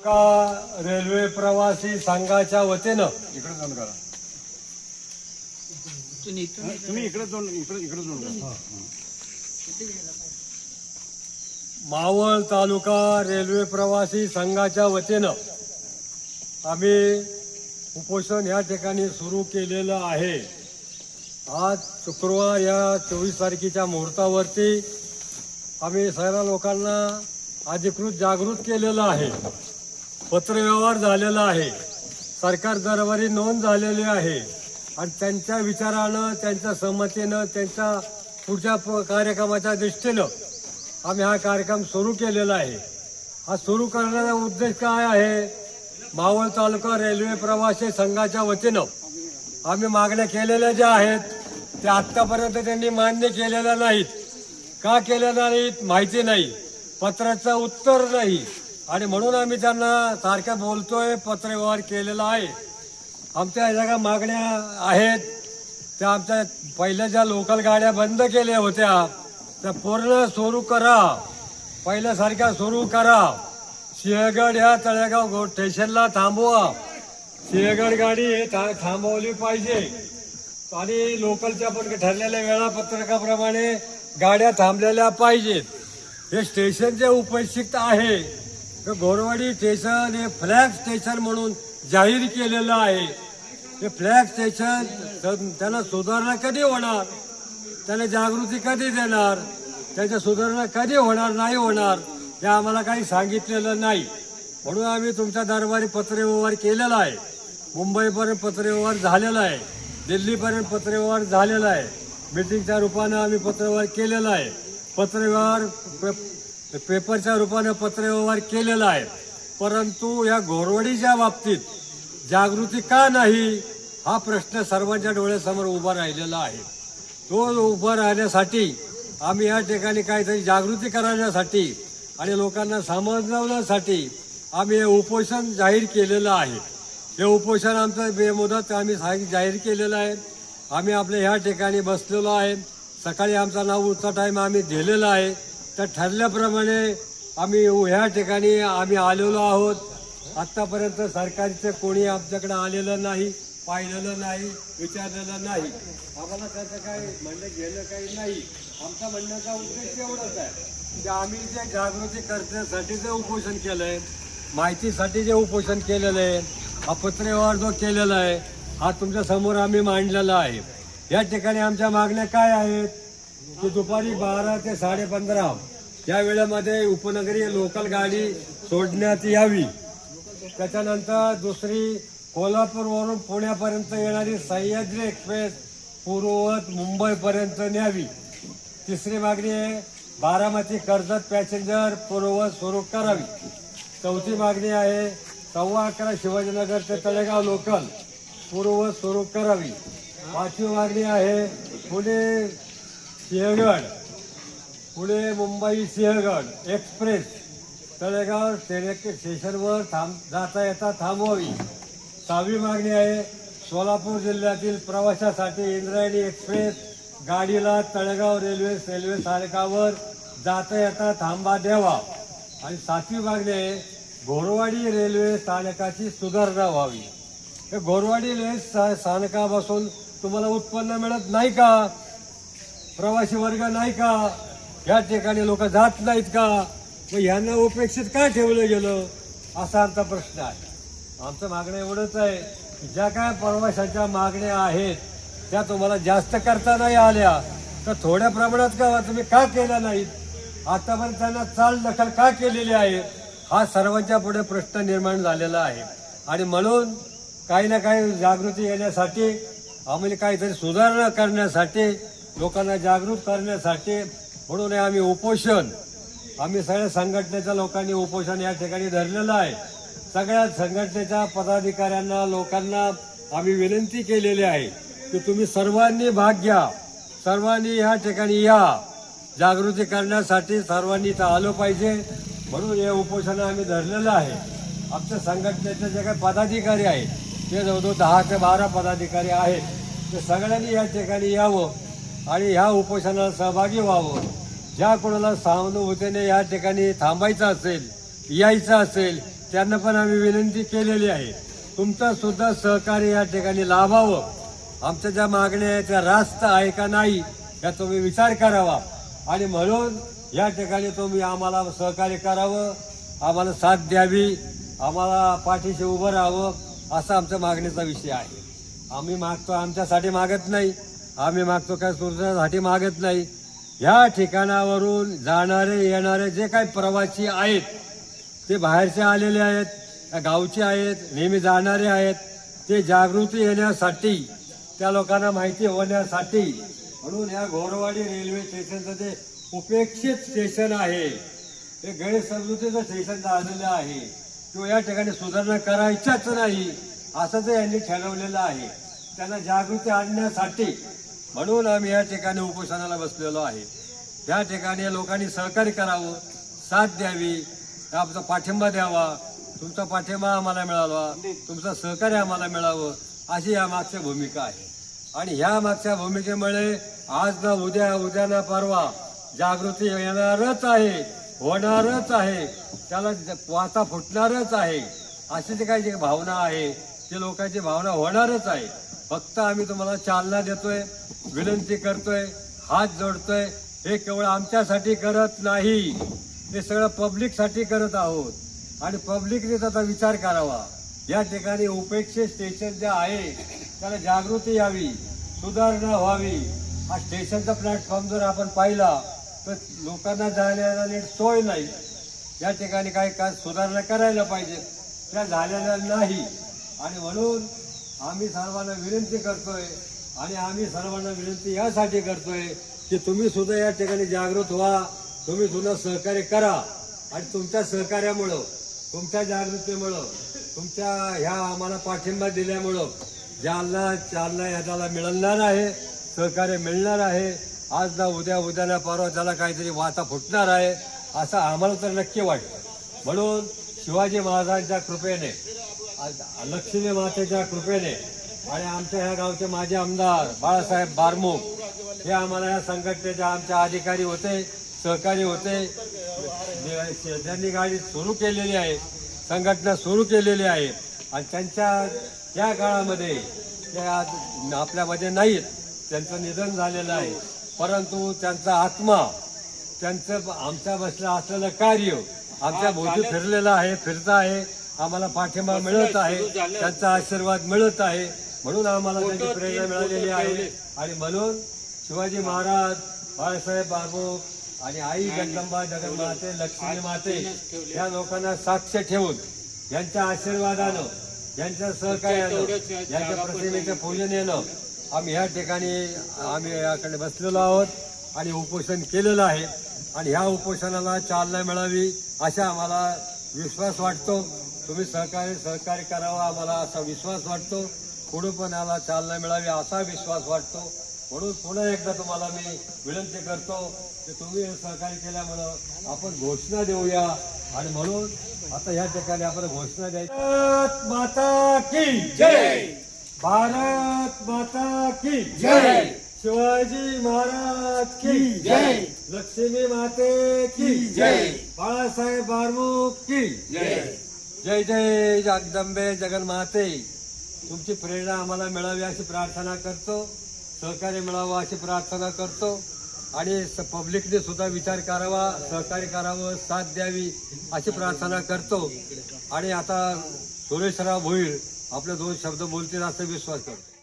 तालुका railway प्रवासी संघाच्या वतीनं इकडे जाऊन करा तुम्ही इकडे जाऊन करा. मावळ तालुका रेल्वे प्रवासी संघाच्या वतीनं आम्ही उपोषण या ठिकाणी सुरू केलेलं आहे. आज शुक्रवार या 24 तारखेच्या मुहूर्तावरती आम्ही सर्व लोकांना अधिकृत जागृत केलेलं आहे. पत्रव्यवहार झालेला आहे. सरकार दरबारी नोंद झालेली आहे आणि त्यांच्या विचारानं, त्यांच्या संमतीनं, त्यांच्या पुढच्या कार्यक्रमाच्या दृष्टीनं आम्ही हा कार्यक्रम सुरू केलेला आहे. हा सुरू करण्याचा उद्देश काय आहे? मावळ तालुका रेल्वे प्रवासी संघाच्या वतीनं आम्ही मागण्या केलेल्या ज्या आहेत त्या आत्तापर्यंत त्यांनी मान्य केलेल्या नाहीत. का केलेल्या नाहीत माहिती नाही, पत्राचं उत्तर नाही आणि म्हणून आम्ही त्यांना सारखं बोलतोय, पत्रव्यवहार केलेला आहे. आमच्या ज्या काही मागण्या आहेत त्या आमच्या पहिल्या ज्या लोकल गाड्या बंद केल्या होत्या त्या पूर्ण सुरू करा, पहिल्यासारख्या सुरू करा. सिंहगड या तळेगाव स्टेशनला थांबवा. सिंहगड गाडी थांबवली पाहिजे आणि लोकलच्या पण ठरलेल्या वेळापत्रकाप्रमाणे गाड्या थांबलेल्या पाहिजेत. हे स्टेशन जे उपस्थित आहे गोरवाडी स्टेशन हे फ्लॅग स्टेशन म्हणून जाहीर केलेलं आहे. हे फ्लॅग स्टेशन त्यांना सुधारणा कधी होणार, त्यांना जागृती कधी देणार, त्याच्या सुधारणा कधी होणार नाही होणार हे आम्हाला काही सांगितलेलं नाही. म्हणून आम्ही तुमच्या दरबारी पत्रव्यवहार केलेला आहे. मुंबईपर्यंत पत्रव्यवहार झालेला आहे, दिल्लीपर्यंत पत्रव्यवहार झालेला आहे, मीटिंगच्या रूपानं आम्ही पत्रव्यवहार केलेला आहे, पत्रव्यवहार पेपरच्या रूपानं पत्रव्यवहार केलेला आहे. परंतु या घोरवडीच्या बाबतीत जागृती का नाही हा प्रश्न सर्वांच्या डोळ्यासमोर उभा राहिलेला आहे. तो उभा राहण्यासाठी आम्ही या ठिकाणी काहीतरी जागृती करण्यासाठी आणि लोकांना समजवण्यासाठी आम्ही हे उपोषण जाहीर केलेलं आहे. हे उपोषण आमचं बेमुदत आम्ही जाहीर केलेलं आहे. आम्ही आपल्या ह्या ठिकाणी बसलेलो आहे. सकाळी आमचा 9चा टाईम आम्ही दिलेला आहे. त्या ठरल्याप्रमाणे आम्ही ह्या ठिकाणी आम्ही आलेलो आहोत. आत्तापर्यंत सरकारचं कोणी आमच्याकडे आलेलं नाही, पाहिलेलं नाही, विचारलेलं नाही. आम्हाला त्याचं काही म्हणणं घेणं काही नाही. आमचा म्हणण्याचा उद्देश एवढाच आहे की आम्ही जे जागृती करण्यासाठी जे उपोषण केलं आहे, माहितीसाठी जे उपोषण केलेलं आहे, हा पत्रव्यवहार जो केलेला आहे हा तुमच्या समोर आम्ही मांडलेला आहे. या ठिकाणी आमच्या मागण्या काय आहेत की दुपारी 12 ते 15:30 या वेळेमध्ये उपनगरीय लोकल गाडी सोडण्यात यावी. त्याच्यानंतर दुसरी कोल्हापूरवरून पुण्यापर्यंत येणारी सह्याद्री एक्सप्रेस पूर्ववत मुंबईपर्यंत न्यावी. तिसरी मागणी आहे बारामती कर्जत पॅसेंजर पूर्ववत सुरू करावी. चौथी मागणी आहे 11:15 शिवाजीनगर ते तळेगाव लोकल पूर्ववत सुरू करावी. पाचवी मागणी आहे पुणे सिंहगड, पुणे मुंबई सिंहगड एक्सप्रेस तळेगाव स्टेशनवर जाता येता थांबवावी. सहावी मागणी आहे सोलापूर जिल्ह्यातील प्रवाशासाठी इंद्रायणी एक्सप्रेस गाडीला तळेगाव रेल्वे स्थानकावर जाता येता थांबा द्यावा. आणि सातवी मागणी आहे घोरवाडी रेल्वे स्थानकाची सुधारणा व्हावी. हे घोरवाडी रेल्वे स्थानकापासून तुम्हाला उत्पन्न मिळत नाही का? प्रवासी वर्ग नाही का? या ठिकाणी लोक जात नाहीत का? मग ह्यांना उपेक्षित का ठेवलं गेलं असा आमचा प्रश्न आहे. आमचं मागणं एवढंच आहे की ज्या काय प्रवाशांच्या मागण्या आहेत त्या तुम्हाला जास्त करता नाही आल्या तर थोड्या प्रमाणात का तुम्ही का केल्या नाहीत? आतापर्यंत त्यांना चाल दखल का केलेली आहे हा सर्वांच्या पुढे प्रश्न निर्माण झालेला आहे. आणि म्हणून काही ना काही जागृती येण्यासाठी आम्हाला काहीतरी सुधारणा करण्यासाठी लोकांना जागृत करण्यासाठी म्हणून आम्ही उपोषण आम्ही सगळ्या संघटनेच्या लोकांनी उपोषण या ठिकाणी धरलेलं आहे. सगळ्या संघटनेच्या पदाधिकाऱ्यांना लोकांना आम्ही विनंती केलेली आहे की तुम्ही सर्वांनी भाग घ्या, सर्वांनी या ठिकाणी या, जागृती करण्यासाठी सर्वांनी इथं आलं पाहिजे म्हणून हे उपोषण आम्ही धरलेलं आहे. आमच्या संघटनेचे जे काही पदाधिकारी आहेत ते जवळजवळ 10 ते 12 पदाधिकारी आहेत. ते सगळ्यांनी या ठिकाणी यावं आणि ह्या उपोषणाला सहभागी व्हावं. ज्या कोणाला सहानुभूतीने या ठिकाणी थांबायचं असेल, यायचं असेल त्यांना पण आम्ही विनंती केलेली आहे. तुमचं सुद्धा सहकार्य या ठिकाणी लाभावं. आमच्या ज्या मागण्या आहेत त्या रास्त आहे का नाही या तुम्ही विचार करावा आणि म्हणून या ठिकाणी तुम्ही आम्हाला सहकार्य करावं, आम्हाला साथ द्यावी, आम्हाला पाठीशी उभं राहावं असा आमच्या मागणीचा विषय आहे. आम्ही मागतो आमच्यासाठी मागत नाही, आम्ही मागतो काय तुमच्यासाठी मागत नाही. ह्या ठिकाणावरून जाणारे येणारे जे काही प्रवासी आहेत ते बाहेरचे आलेले आहेत, गावचे आहेत, नेहमी जाणारे आहेत, ते जागृती येण्यासाठी, त्या लोकांना माहिती होण्यासाठी म्हणून या घोरवाडी रेल्वे स्टेशनचं जे उपेक्षित स्टेशन आहे ते गैरसमजुतीचं स्टेशन झालेलं आहे किंवा या ठिकाणी सुधारणा करायच्याच नाही असं ते यांनी ठरवलेलं आहे. त्यांना जागृती आणण्यासाठी म्हणून आम्ही या ठिकाणी उपोषणाला बसलेलो आहे. या ठिकाणी लोकांनी सहकार्य करावं, साथ द्यावी, आमचा पाठिंबा द्यावा, तुमचा पाठिंबा आम्हाला मिळावा, तुमचं सहकार्य आम्हाला मिळावं अशी या मागच्या भूमिका आहे. आणि ह्या मागच्या भूमिकेमुळे आज ना उद्या, उद्या ना परवा जागृती येणारच आहे, होणारच आहे, त्याला वाचा फुटणारच आहे. अशी जी काही जी भावना आहे ती लोकांची भावना होणारच आहे. फक्त आम्ही तुम्हाला चालना देतोय, विनंती करतोय, हात जोडतोय. हे केवळ आमच्यासाठी करत नाही, हे सगळं पब्लिकसाठी करत आहोत आणि पब्लिकने त्याचा विचार करावा. या ठिकाणी उपेक्षित स्टेशन जे आहे त्याला जागृती यावी, सुधारणा व्हावी. हा स्टेशनचा प्लॅटफॉर्म जर आपण पाहिला तर लोकांना जाण्याला नीट सोय नाही. या ठिकाणी काही सुधारणा करायला पाहिजे, त्या झालेल्या नाही. आणि म्हणून आम्ही सर्वांना विनंती करतोय आणि आम्ही सर्वांना विनंती यासाठी करतोय की तुम्ही सुद्धा या ठिकाणी जागृत व्हा, तुम्ही सुद्धा सहकार्य करा. आणि तुमच्या सहकार्यामुळं, तुमच्या जागृतीमुळं, तुमच्या ह्या आम्हाला पाठिंबा दिल्यामुळं चालना ह्याला मिळणार आहे, सहकार्य मिळणार आहे. आज ना उद्या, उद्या ना परवा त्याला काहीतरी वाचा फुटणार आहे असं आम्हाला तर नक्की वाटतं. म्हणून शिवाजी महाराजांच्या कृपेने, लक्ष्मी मातेच्या कृपेने आणि आमच्या ह्या गावचे माजी आमदार बाळासाहेब बारमुख हे आम्हाला या संघटनेच्या आमच्या अधिकारी होते, सहकारी होते. त्यांनी गाडी सुरू केलेली आहे, संघटना सुरू केलेली आहे आणि त्यांच्या त्या काळामध्ये त्या आपल्यामध्ये नाहीत, त्यांचं निधन झालेलं आहे. परंतु त्यांचा आत्मा, त्यांचं आमच्या बसलं असलेलं कार्य आमच्या भोवती फिरलेलं आहे, फिरत आहे. आम्हाला पाठिंबा मिळत आहे, त्यांचा आशीर्वाद मिळत आहे. म्हणून आम्हाला त्यांची प्रेरणा मिळालेली आहे. आणि म्हणून शिवाजी महाराज, बाळासाहेब बारमुख आणि आई जगदंबा, जगन्माते, लक्ष्मी माते या लोकांना साक्ष ठेवून यांच्या आशीर्वादानं, यांच्या सहकार्यानं, यांच्या प्रतिमेच्या पूजनेनं आम्ही ह्या ठिकाणी आम्ही याकडे बसलेलो आहोत आणि उपोषण केलेलं आहे. आणि ह्या उपोषणाला चालना मिळावी अशा आम्हाला विश्वास वाटतो. तुम्ही सहकार्य करावा आम्हाला असा विश्वास वाटतो. पुढे पण याला चालना मिळावी असा विश्वास वाटतो. म्हणून पुन्हा एकदा तुम्हाला मी विनंती करतो की तुम्ही सहकार्य केल्यामुळं आपण घोषणा देऊया. आणि म्हणून आता या ठिकाणी आपण घोषणा द्यायची. भारत माता की जय, भारत माता की जय, शिवाजी महाराज की जय, लक्ष्मी माते की जय, बाळासाहेब बारमुख की जय. जय जय जगदंबे जगन्माते. तुमची प्रेरणा आम्हाला मिळावी अशी प्रार्थना करतो, सहकार्य मिळावं अशी प्रार्थना करतो. आणि पब्लिकने सुद्धा विचार करावा, सहकार्य करावं, साथ द्यावी अशी प्रार्थना करतो. आणि आता सुरेशराव भोईर आपले 2 शब्द बोलतील असा विश्वास करतो.